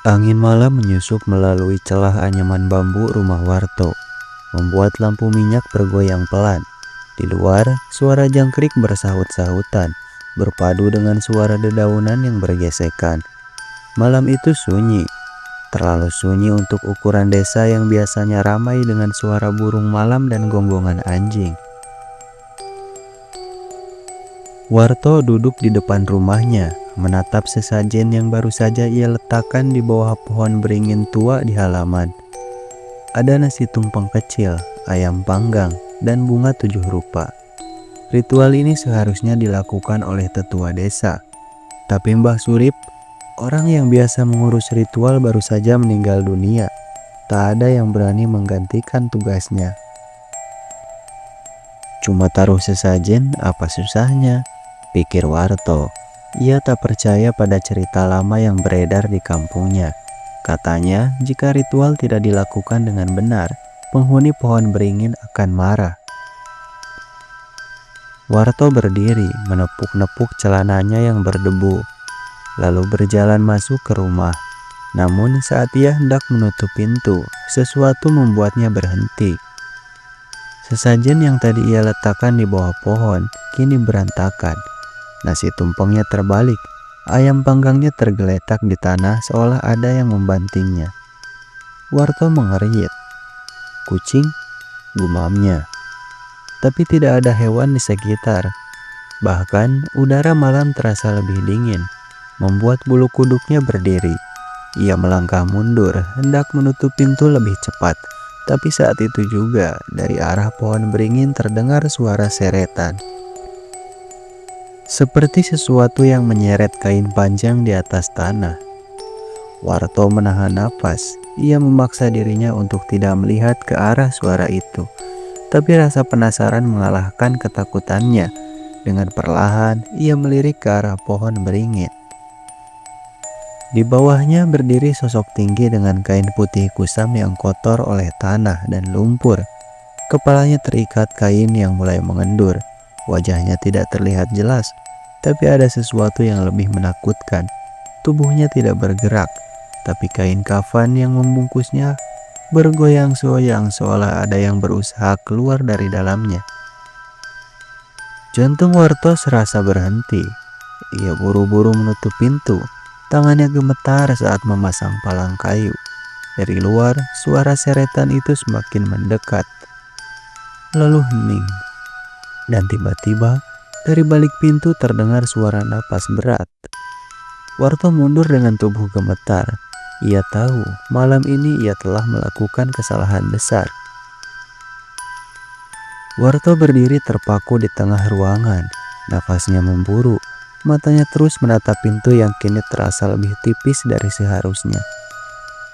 Angin malam menyusup melalui celah anyaman bambu rumah Warto, membuat lampu minyak bergoyang pelan. Di luar, suara jangkrik bersahut-sahutan, berpadu dengan suara dedaunan yang bergesekan. Malam itu sunyi, terlalu sunyi untuk ukuran desa yang biasanya ramai dengan suara burung malam dan gonggongan anjing. Warto duduk di depan rumahnya, menatap sesajen yang baru saja ia letakkan di bawah pohon beringin tua di halaman. Ada nasi tumpeng kecil, ayam panggang, dan bunga 7 rupa. Ritual ini seharusnya dilakukan oleh tetua desa. Tapi Mbah Surip, orang yang biasa mengurus ritual, baru saja meninggal dunia. Tak ada yang berani menggantikan tugasnya. Cuma taruh sesajen, apa susahnya? Pikir Warto. Ia tak percaya pada cerita lama yang beredar di kampungnya. Katanya, jika ritual tidak dilakukan dengan benar, penghuni pohon beringin akan marah. Warto berdiri, menepuk-nepuk celananya yang berdebu, lalu berjalan masuk ke rumah. Namun saat ia hendak menutup pintu, sesuatu membuatnya berhenti. Sesajen yang tadi ia letakkan di bawah pohon, kini berantakan. Nasi tumpengnya terbalik, ayam panggangnya tergeletak di tanah seolah ada yang membantingnya. Warto mengerit. Kucing, gumamnya. Tapi tidak ada hewan di sekitar. Bahkan udara malam terasa lebih dingin, membuat bulu kuduknya berdiri. Ia melangkah mundur, hendak menutup pintu lebih cepat. Tapi saat itu juga, dari arah pohon beringin terdengar suara seretan. Seperti sesuatu yang menyeret kain panjang di atas tanah. Warto menahan napas. Ia memaksa dirinya untuk tidak melihat ke arah suara itu. Tapi rasa penasaran mengalahkan ketakutannya. Dengan perlahan, ia melirik ke arah pohon beringin. Di bawahnya berdiri sosok tinggi dengan kain putih kusam yang kotor oleh tanah dan lumpur. Kepalanya terikat kain yang mulai mengendur. Wajahnya tidak terlihat jelas, tapi ada sesuatu yang lebih menakutkan. Tubuhnya tidak bergerak, tapi kain kafan yang membungkusnya bergoyang-goyang seolah ada yang berusaha keluar dari dalamnya. Jantung Warto serasa berhenti. Ia buru-buru menutup pintu. Tangannya gemetar saat memasang palang kayu. Dari luar, suara seretan itu semakin mendekat, lalu hening. Dan tiba-tiba, dari balik pintu terdengar suara napas berat. Warto mundur dengan tubuh gemetar. Ia tahu malam ini ia telah melakukan kesalahan besar. Warto berdiri terpaku di tengah ruangan. Nafasnya memburu. Matanya terus menatap pintu yang kini terasa lebih tipis dari seharusnya.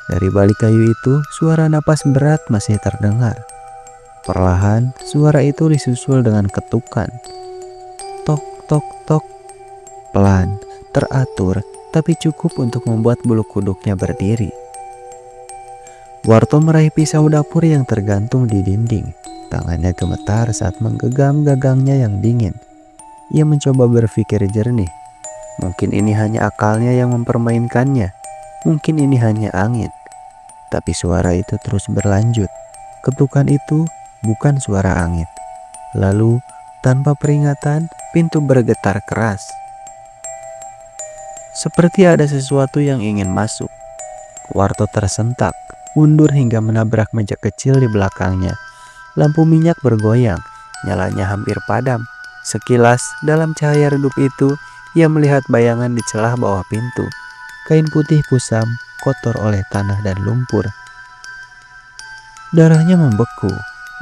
Dari balik kayu itu, suara napas berat masih terdengar. Perlahan, suara itu disusul dengan ketukan. Tok, tok, tok. Pelan, teratur, tapi cukup untuk membuat bulu kuduknya berdiri. Warto meraih pisau dapur yang tergantung di dinding. Tangannya gemetar saat menggenggam gagangnya yang dingin. Ia mencoba berpikir jernih. Mungkin ini hanya akalnya yang mempermainkannya. Mungkin ini hanya angin. Tapi suara itu terus berlanjut. Ketukan itu bukan suara angin. Lalu, tanpa peringatan, pintu bergetar keras. Seperti ada sesuatu yang ingin masuk. Warto tersentak, mundur hingga menabrak meja kecil di belakangnya. Lampu minyak bergoyang, nyalanya hampir padam. Sekilas, dalam cahaya redup itu, ia melihat bayangan di celah bawah pintu. Kain putih kusam, kotor oleh tanah dan lumpur. Darahnya membeku.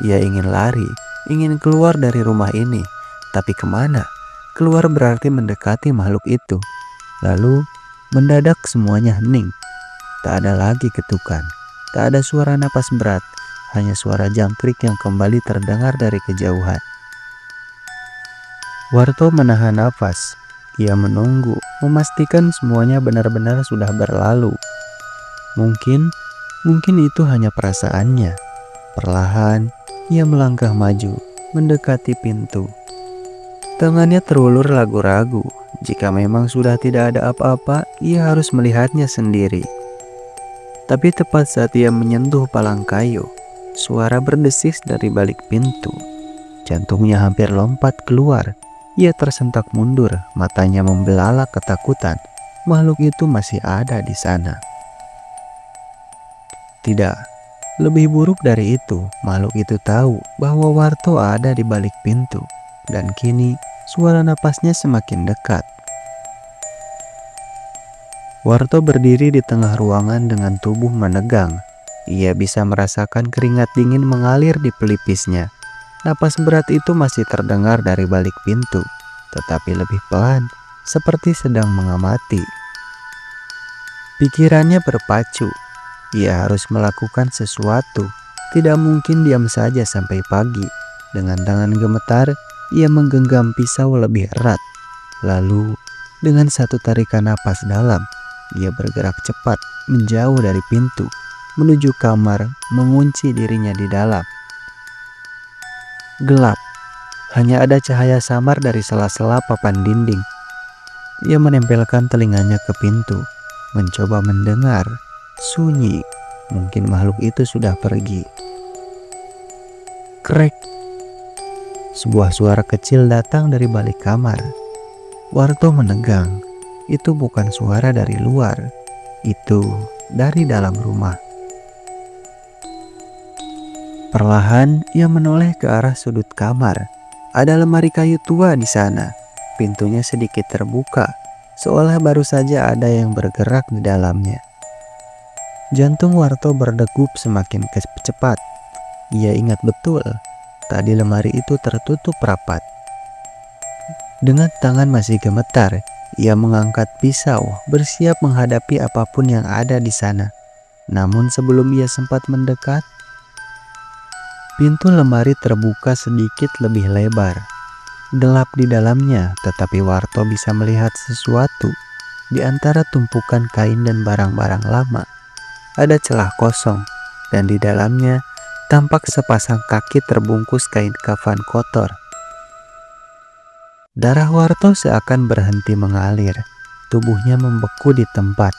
Ia ingin lari, ingin keluar dari rumah ini. Tapi kemana? Keluar berarti mendekati makhluk itu. Lalu, mendadak semuanya hening. Tak ada lagi ketukan. Tak ada suara napas berat. Hanya suara jangkrik yang kembali terdengar dari kejauhan. Warto menahan nafas. Ia menunggu, memastikan semuanya benar-benar sudah berlalu. Mungkin itu hanya perasaannya. Perlahan, ia melangkah maju, mendekati pintu. Tangannya terulur ragu-ragu. Jika memang sudah tidak ada apa-apa, ia harus melihatnya sendiri. Tapi tepat saat ia menyentuh palang kayu, suara berdesis dari balik pintu. Jantungnya hampir lompat keluar. Ia tersentak mundur, matanya membelalak ketakutan. Makhluk itu masih ada di sana. Tidak, lebih buruk dari itu, makhluk itu tahu bahwa Warto ada di balik pintu. Dan kini suara napasnya semakin dekat. Warto berdiri di tengah ruangan dengan tubuh menegang. Ia bisa merasakan keringat dingin mengalir di pelipisnya. Napas berat itu masih terdengar dari balik pintu, tetapi lebih pelan, seperti sedang mengamati. Pikirannya berpacu. Ia harus melakukan sesuatu. Tidak mungkin diam saja sampai pagi. Dengan tangan gemetar, ia menggenggam pisau lebih erat. Lalu, dengan satu tarikan napas dalam, ia bergerak cepat menjauh dari pintu, menuju kamar, mengunci dirinya di dalam. Gelap, hanya ada cahaya samar dari sela-sela papan dinding. Ia menempelkan telinganya ke pintu, mencoba mendengar. Sunyi, mungkin makhluk itu sudah pergi. Krek, sebuah suara kecil datang dari balik kamar. Warto menegang. Itu bukan suara dari luar, itu dari dalam rumah. Perlahan ia menoleh ke arah sudut kamar. Ada lemari kayu tua di sana. Pintunya sedikit terbuka, seolah baru saja ada yang bergerak di dalamnya. Jantung Warto berdegup semakin cepat. Ia ingat betul, tadi lemari itu tertutup rapat. Dengan tangan masih gemetar, ia mengangkat pisau, bersiap menghadapi apapun yang ada di sana. Namun sebelum ia sempat mendekat, pintu lemari terbuka sedikit lebih lebar. Gelap di dalamnya, tetapi Warto bisa melihat sesuatu. Di antara tumpukan kain dan barang-barang lama, ada celah kosong, dan di dalamnya tampak sepasang kaki terbungkus kain kafan kotor. Darah Warto seakan berhenti mengalir. Tubuhnya membeku di tempat.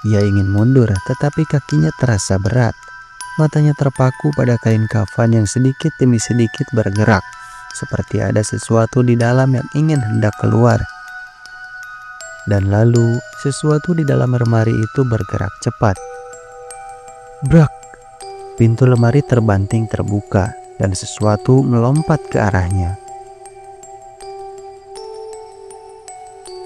Ia ingin mundur, tetapi kakinya terasa berat. Matanya terpaku pada kain kafan yang sedikit demi sedikit bergerak, seperti ada sesuatu di dalam yang ingin hendak keluar. Dan lalu, sesuatu di dalam lemari itu bergerak cepat. Brak! Pintu lemari terbanting terbuka, dan sesuatu melompat ke arahnya.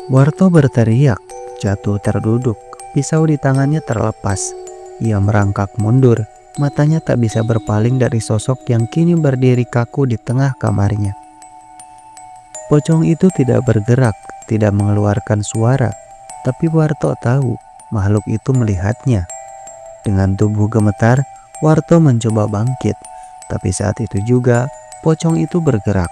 Warto berteriak, jatuh terduduk, pisau di tangannya terlepas. Ia merangkak mundur, matanya tak bisa berpaling dari sosok yang kini berdiri kaku di tengah kamarnya. Pocong itu tidak bergerak, tidak mengeluarkan suara, tapi Warto tahu makhluk itu melihatnya. Dengan tubuh gemetar, Warto mencoba bangkit, tapi saat itu juga pocong itu bergerak.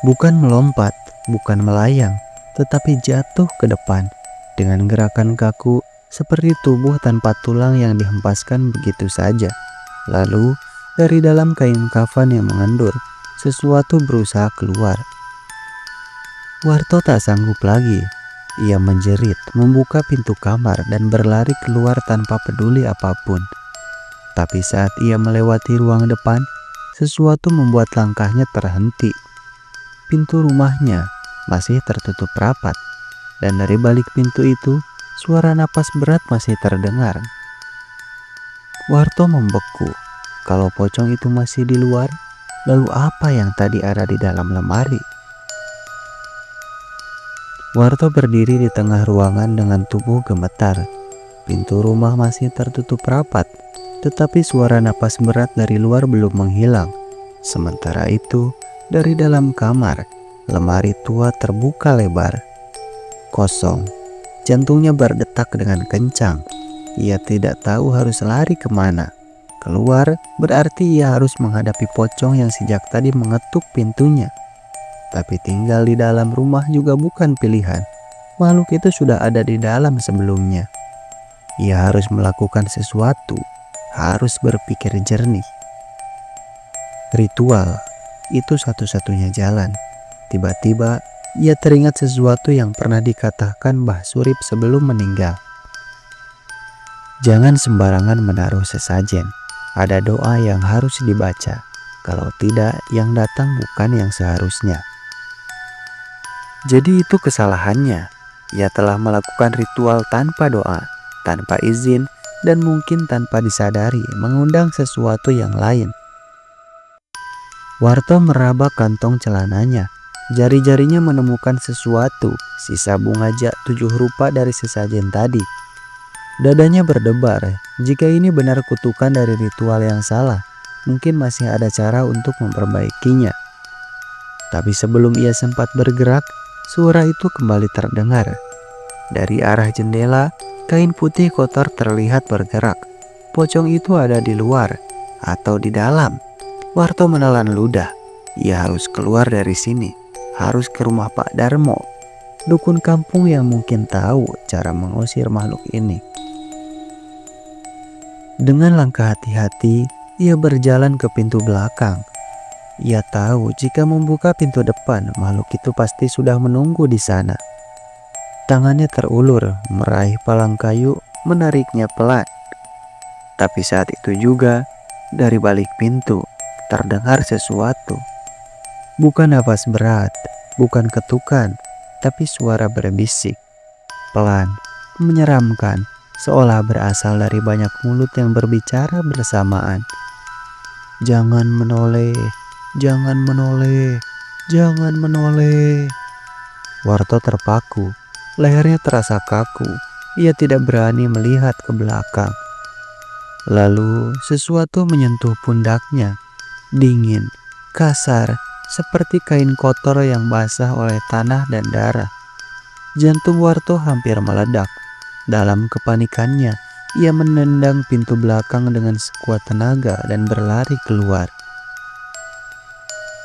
Bukan melompat, bukan melayang, tetapi jatuh ke depan dengan gerakan kaku seperti tubuh tanpa tulang yang dihempaskan begitu saja. Lalu dari dalam kain kafan yang mengendur, sesuatu berusaha keluar. Warto tak sanggup lagi. Ia menjerit, membuka pintu kamar dan berlari keluar tanpa peduli apapun. Tapi saat ia melewati ruang depan, sesuatu membuat langkahnya terhenti. Pintu rumahnya masih tertutup rapat, dan dari balik pintu itu suara napas berat masih terdengar. Warto membeku. Kalau pocong itu masih di luar, lalu apa yang tadi ada di dalam lemari? Warto berdiri di tengah ruangan dengan tubuh gemetar. Pintu rumah masih tertutup rapat, tetapi suara napas berat dari luar belum menghilang. Sementara itu, dari dalam kamar, lemari tua terbuka lebar. Kosong. Jantungnya berdetak dengan kencang. Ia tidak tahu harus lari kemana. Keluar berarti ia harus menghadapi pocong yang sejak tadi mengetuk pintunya. Tapi tinggal di dalam rumah juga bukan pilihan. Makhluk itu sudah ada di dalam sebelumnya. Ia harus melakukan sesuatu, harus berpikir jernih. Ritual, itu satu-satunya jalan. Tiba-tiba, ia teringat sesuatu yang pernah dikatakan Mbah Surip sebelum meninggal. Jangan sembarangan menaruh sesajen. Ada doa yang harus dibaca. Kalau tidak, yang datang bukan yang seharusnya. Jadi itu kesalahannya. Ia telah melakukan ritual tanpa doa, tanpa izin, dan mungkin tanpa disadari mengundang sesuatu yang lain. Warto meraba kantong celananya. Jari-jarinya menemukan sesuatu, sisa bunga jak 7 rupa dari sesajen tadi. Dadanya berdebar, jika ini benar kutukan dari ritual yang salah, mungkin masih ada cara untuk memperbaikinya. Tapi sebelum ia sempat bergerak, suara itu kembali terdengar. Dari arah jendela, kain putih kotor terlihat bergerak. Pocong itu ada di luar atau di dalam. Warto menelan ludah. Ia harus keluar dari sini, harus ke rumah Pak Darmo, dukun kampung yang mungkin tahu cara mengusir makhluk ini. Dengan langkah hati-hati, ia berjalan ke pintu belakang. Ia tahu jika membuka pintu depan, makhluk itu pasti sudah menunggu di sana. Tangannya terulur, meraih palang kayu, menariknya pelan. Tapi saat itu juga, dari balik pintu, terdengar sesuatu. Bukan napas berat, bukan ketukan, tapi suara berbisik. Pelan, menyeramkan, seolah berasal dari banyak mulut yang berbicara bersamaan. Jangan menoleh, jangan menoleh, jangan menoleh. Warto terpaku, lehernya terasa kaku. Ia tidak berani melihat ke belakang. Lalu sesuatu menyentuh pundaknya, dingin, kasar, seperti kain kotor yang basah oleh tanah dan darah. Jantung Warto hampir meledak. Dalam kepanikannya, ia menendang pintu belakang dengan sekuat tenaga dan berlari keluar.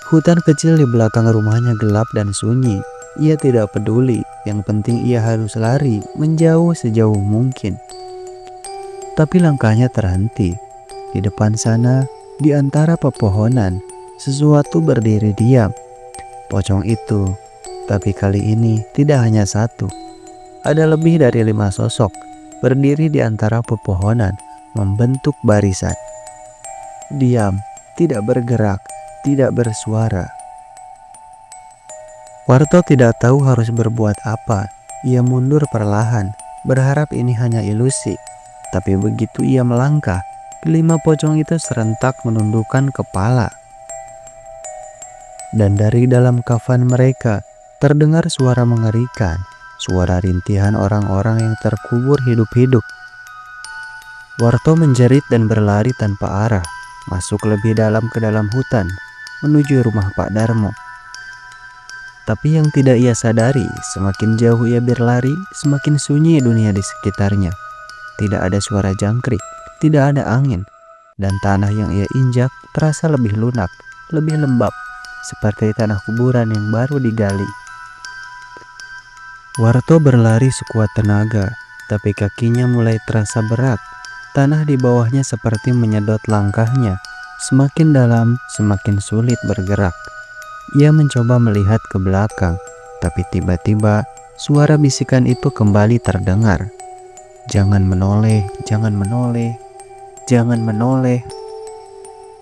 Hutan kecil di belakang rumahnya gelap dan sunyi. Ia tidak peduli, yang penting ia harus lari menjauh sejauh mungkin. Tapi langkahnya terhenti. Di depan sana, di antara pepohonan, sesuatu berdiri diam. Pocong itu, tapi kali ini tidak hanya satu. Ada lebih dari 5 sosok berdiri di antara pepohonan, membentuk barisan. Diam, tidak bergerak, tidak bersuara. Warto tidak tahu harus berbuat apa. Ia mundur perlahan, berharap ini hanya ilusi. Tapi begitu ia melangkah, 5 pocong itu serentak menundukkan kepala. Dan dari dalam kafan mereka terdengar suara mengerikan. Suara rintihan orang-orang yang terkubur hidup-hidup. Warto menjerit dan berlari tanpa arah, masuk lebih dalam ke dalam hutan, menuju rumah Pak Darmo. Tapi yang tidak ia sadari, semakin jauh ia berlari, semakin sunyi dunia di sekitarnya. Tidak ada suara jangkrik, tidak ada angin, dan tanah yang ia injak terasa lebih lunak, lebih lembab, seperti tanah kuburan yang baru digali. Warto berlari sekuat tenaga, tapi kakinya mulai terasa berat. Tanah di bawahnya seperti menyedot langkahnya. Semakin dalam, semakin sulit bergerak. Ia mencoba melihat ke belakang, tapi tiba-tiba suara bisikan itu kembali terdengar. Jangan menoleh, jangan menoleh, jangan menoleh.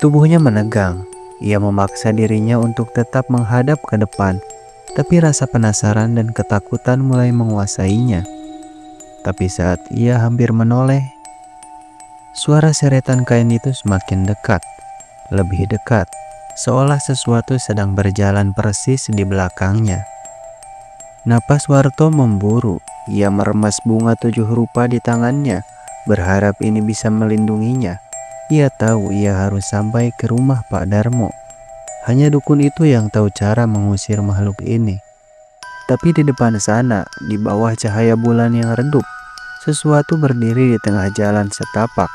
Tubuhnya menegang. Ia memaksa dirinya untuk tetap menghadap ke depan. Tapi rasa penasaran dan ketakutan mulai menguasainya. Tapi saat ia hampir menoleh, suara seretan kain itu semakin dekat, lebih dekat, seolah sesuatu sedang berjalan persis di belakangnya. Napas Warto memburu. Ia meremas bunga 7 rupa di tangannya, berharap ini bisa melindunginya. Ia tahu ia harus sampai ke rumah Pak Darmo. Hanya dukun itu yang tahu cara mengusir makhluk ini. Tapi di depan sana, di bawah cahaya bulan yang redup, sesuatu berdiri di tengah jalan setapak.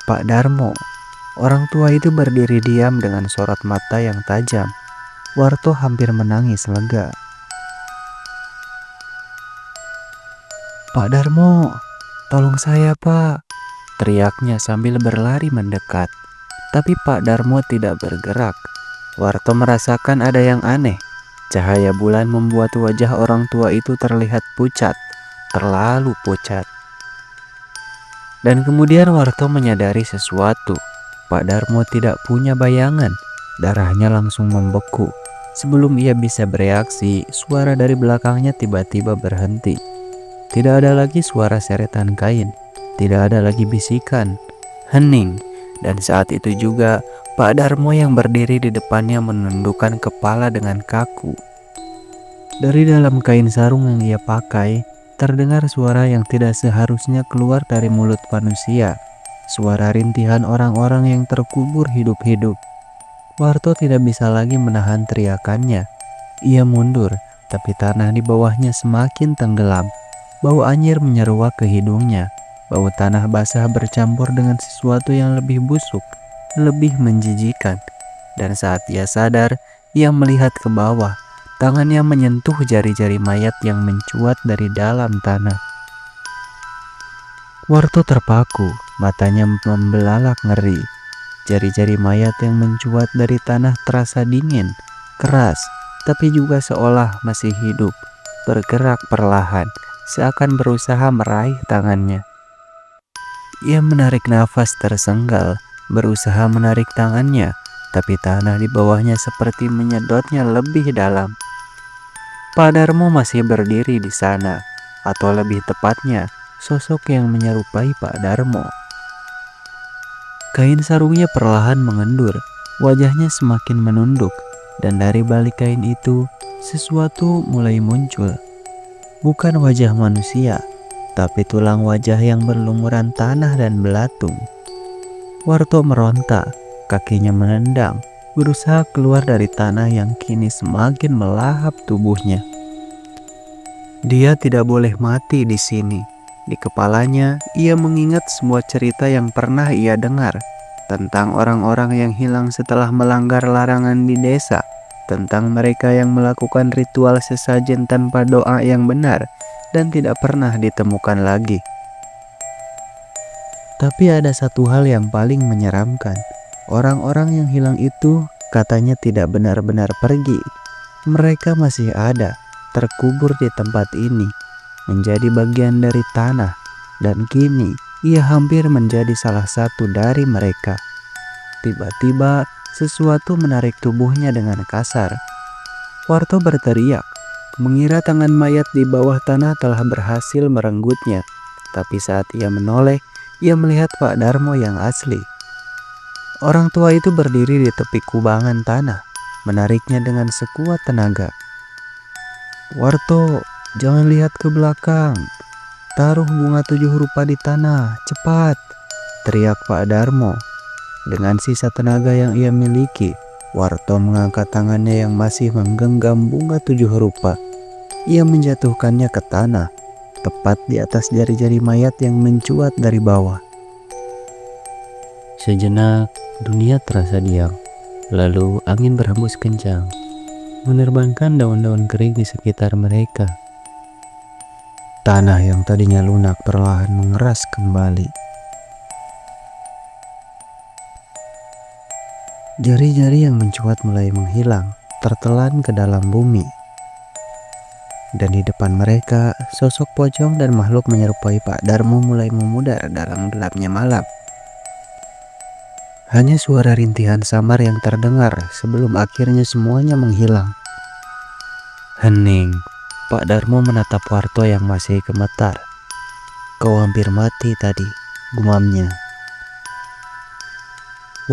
Pak Darmo. Orang tua itu berdiri diam dengan sorot mata yang tajam. Warto hampir menangis lega. "Pak Darmo, tolong saya, Pak," teriaknya sambil berlari mendekat. Tapi Pak Darmo tidak bergerak. Warto merasakan ada yang aneh. Cahaya bulan membuat wajah orang tua itu terlihat pucat, terlalu pucat. Dan kemudian Warto menyadari sesuatu. Pak Darmo tidak punya bayangan. Darahnya langsung membeku. Sebelum ia bisa bereaksi, suara dari belakangnya tiba-tiba berhenti. Tidak ada lagi suara seretan kain. Tidak ada lagi bisikan. Hening. Dan saat itu juga Pak Darmo yang berdiri di depannya menundukkan kepala dengan kaku. Dari dalam kain sarung yang ia pakai, terdengar suara yang tidak seharusnya keluar dari mulut manusia. Suara rintihan orang-orang yang terkubur hidup-hidup. Warto tidak bisa lagi menahan teriakannya. Ia mundur, tapi tanah di bawahnya semakin tenggelam. Bau anjir menyeruak ke hidungnya. Bau tanah basah bercampur dengan sesuatu yang lebih busuk, lebih menjijikan. Dan saat ia sadar, ia melihat ke bawah. Tangannya menyentuh jari-jari mayat yang mencuat dari dalam tanah. Warto terpaku, matanya membelalak ngeri. Jari-jari mayat yang mencuat dari tanah terasa dingin, keras, tapi juga seolah masih hidup, bergerak perlahan, seakan berusaha meraih tangannya. Ia menarik nafas tersenggal, berusaha menarik tangannya, tapi tanah di bawahnya seperti menyedotnya lebih dalam. Pak Darmo masih berdiri di sana, atau lebih tepatnya, sosok yang menyerupai Pak Darmo. Kain sarungnya perlahan mengendur, wajahnya semakin menunduk, dan dari balik kain itu, sesuatu mulai muncul. Bukan wajah manusia, tapi tulang wajah yang berlumuran tanah dan belatung. Warto meronta, kakinya menendang, berusaha keluar dari tanah yang kini semakin melahap tubuhnya. Dia tidak boleh mati di sini. Di kepalanya, ia mengingat semua cerita yang pernah ia dengar tentang orang-orang yang hilang setelah melanggar larangan di desa, tentang mereka yang melakukan ritual sesajen tanpa doa yang benar dan tidak pernah ditemukan lagi. Tapi ada satu hal yang paling menyeramkan. Orang-orang yang hilang itu katanya tidak benar-benar pergi. Mereka masih ada, terkubur di tempat ini, menjadi bagian dari tanah, dan kini ia hampir menjadi salah satu dari mereka. Tiba-tiba sesuatu menarik tubuhnya dengan kasar. Warto berteriak, mengira tangan mayat di bawah tanah telah berhasil merenggutnya. Tapi saat ia menoleh, ia melihat Pak Darmo yang asli. Orang tua itu berdiri di tepi kubangan tanah, menariknya dengan sekuat tenaga. Warto, jangan lihat ke belakang. Taruh bunga 7 rupa di tanah, cepat, teriak Pak Darmo. Dengan sisa tenaga yang ia miliki, Warto mengangkat tangannya yang masih menggenggam bunga 7 rupa. Ia menjatuhkannya ke tanah, tepat di atas jari-jari mayat yang mencuat dari bawah. Sejenak, dunia terasa diam. Lalu angin berhembus kencang, menerbangkan daun-daun kering di sekitar mereka. Tanah yang tadinya lunak perlahan mengeras kembali. Jari-jari yang mencuat mulai menghilang, tertelan ke dalam bumi. Dan di depan mereka, sosok pocong dan makhluk menyerupai Pak Darmo mulai memudar dalam gelapnya malam. Hanya suara rintihan samar yang terdengar sebelum akhirnya semuanya menghilang. Hening, Pak Darmo menatap Warto yang masih gemetar. Kau hampir mati tadi, gumamnya.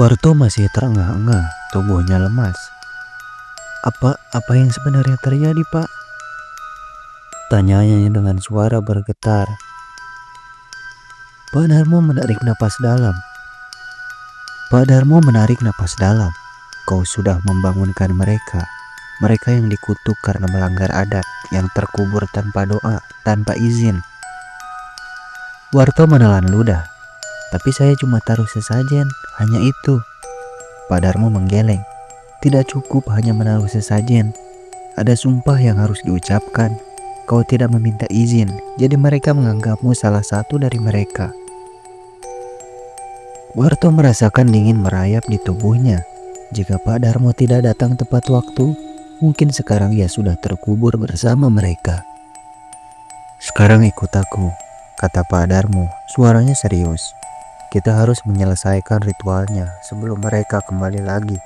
Warto masih terengah-engah, tubuhnya lemas. Apa yang sebenarnya terjadi, Pak? Tanyanya dengan suara bergetar. Pak Darmo menarik napas dalam. Pak Darmo menarik napas dalam. Kau sudah membangunkan mereka. Mereka yang dikutuk karena melanggar adat, yang terkubur tanpa doa, tanpa izin. Warto menelan ludah. Tapi saya cuma taruh sesajen, hanya itu. Pak Darmo menggeleng. Tidak cukup hanya menaruh sesajen. Ada sumpah yang harus diucapkan. Kau tidak meminta izin, jadi mereka menganggapmu salah satu dari mereka. Warto merasakan dingin merayap di tubuhnya. Jika Pak Darmo tidak datang tepat waktu, mungkin sekarang ia sudah terkubur bersama mereka. Sekarang ikut aku. kata Pak Darmo, suaranya serius. Kita harus menyelesaikan ritualnya sebelum mereka kembali lagi.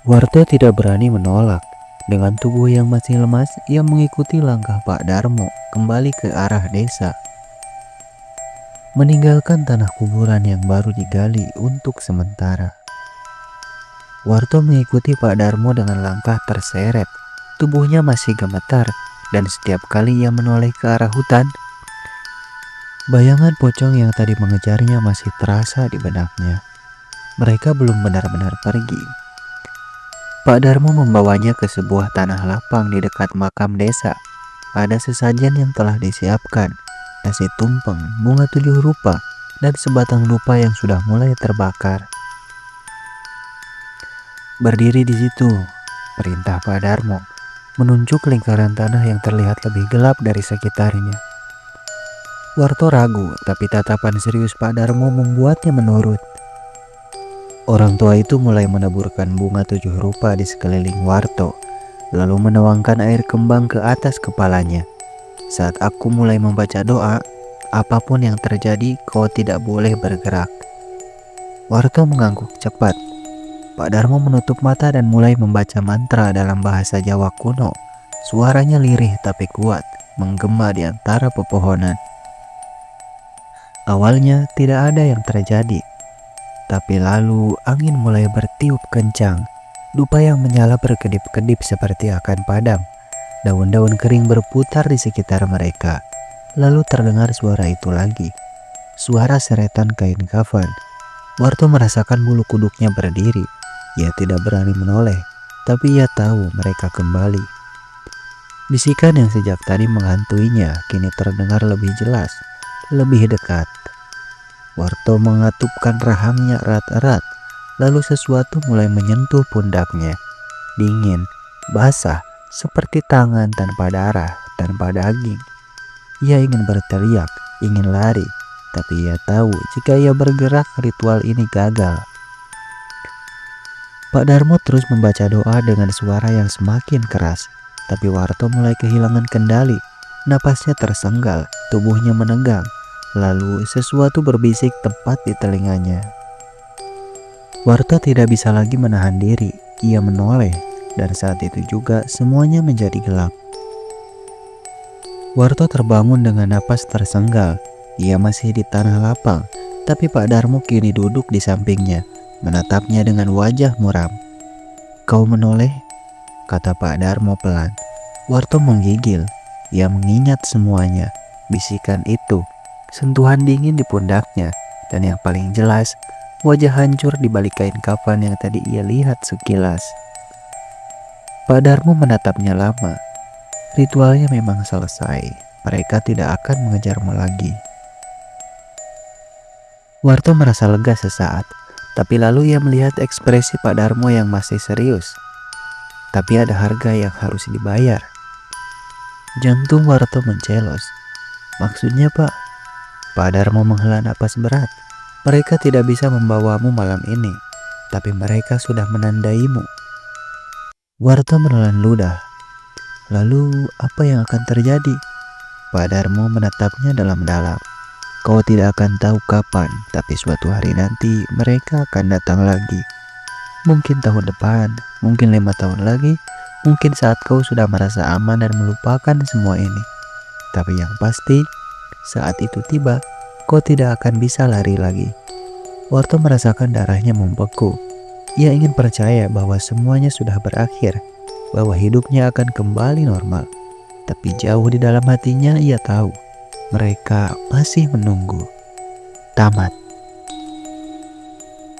Warto tidak berani menolak. Dengan tubuh yang masih lemas, ia mengikuti langkah Pak Darmo kembali ke arah desa. Meninggalkan tanah kuburan yang baru digali untuk sementara. Warto mengikuti Pak Darmo dengan langkah terseret. Tubuhnya masih gemetar, dan setiap kali ia menoleh ke arah hutan, bayangan pocong yang tadi mengejarnya masih terasa di benaknya. Mereka belum benar-benar pergi. Pak Darmo membawanya ke sebuah tanah lapang di dekat makam desa. Ada sesajen yang telah disiapkan, nasi tumpeng, bunga 7 rupa, dan sebatang dupa yang sudah mulai terbakar. Berdiri di situ, perintah Pak Darmo, menunjuk lingkaran tanah yang terlihat lebih gelap dari sekitarnya. Warto ragu, tapi tatapan serius Pak Darmo membuatnya menurut. Orang tua itu mulai menaburkan bunga 7 rupa di sekeliling Warto, lalu menuangkan air kembang ke atas kepalanya. Saat aku mulai membaca doa, apapun yang terjadi, kau tidak boleh bergerak. Warto mengangguk cepat. Pak Darmo menutup mata dan mulai membaca mantra dalam bahasa Jawa kuno. Suaranya lirih tapi kuat, menggema di antara pepohonan. Awalnya tidak ada yang terjadi, tapi lalu angin mulai bertiup kencang. Dupa yang menyala berkedip-kedip seperti akan padam. Daun-daun kering berputar di sekitar mereka. Lalu terdengar suara itu lagi. Suara seretan kain kafan. Warto merasakan bulu kuduknya berdiri. Ia tidak berani menoleh, tapi ia tahu mereka kembali. Bisikan yang sejak tadi menghantuinya kini terdengar lebih jelas, lebih dekat. Warto mengatupkan rahangnya erat-erat, lalu sesuatu mulai menyentuh pundaknya. Dingin, basah, seperti tangan tanpa darah, tanpa daging. Ia ingin berteriak, ingin lari, tapi ia tahu jika ia bergerak ritual ini gagal. Pak Darmo terus membaca doa dengan suara yang semakin keras, tapi Warto mulai kehilangan kendali. Napasnya tersenggal, tubuhnya menegang, lalu sesuatu berbisik tepat di telinganya. Warto tidak bisa lagi menahan diri, ia menoleh, dan saat itu juga semuanya menjadi gelap. Warto terbangun dengan napas tersenggal. Ia masih di tanah lapang, tapi Pak Darmo kini duduk di sampingnya, menatapnya dengan wajah muram. Kau menoleh? Kata Pak Darmo pelan. Warto menggigil. Ia mengingat semuanya. Bisikan itu, sentuhan dingin di pundaknya, dan yang paling jelas, wajah hancur di balik kain kafan yang tadi ia lihat sekilas. Pak Darmo menatapnya lama. Ritualnya memang selesai. Mereka tidak akan mengejarmu lagi. Warto merasa lega sesaat. Tapi lalu ia melihat ekspresi Pak Darmo yang masih serius. Tapi ada harga yang harus dibayar. Jantung Warto mencelos. Maksudnya Pak? Pak Darmo menghela napas berat. Mereka tidak bisa membawamu malam ini, tapi mereka sudah menandaimu. Warto menelan ludah. Lalu apa yang akan terjadi? Pak Darmo menatapnya dalam-dalam. Kau tidak akan tahu kapan, tapi suatu hari nanti mereka akan datang lagi. Mungkin tahun depan, mungkin 5 tahun lagi, mungkin saat kau sudah merasa aman dan melupakan semua ini. Tapi yang pasti, saat itu tiba, kau tidak akan bisa lari lagi. Warto merasakan darahnya membeku. Ia ingin percaya bahwa semuanya sudah berakhir, bahwa hidupnya akan kembali normal. Tapi jauh di dalam hatinya ia tahu, mereka masih menunggu. Tamat.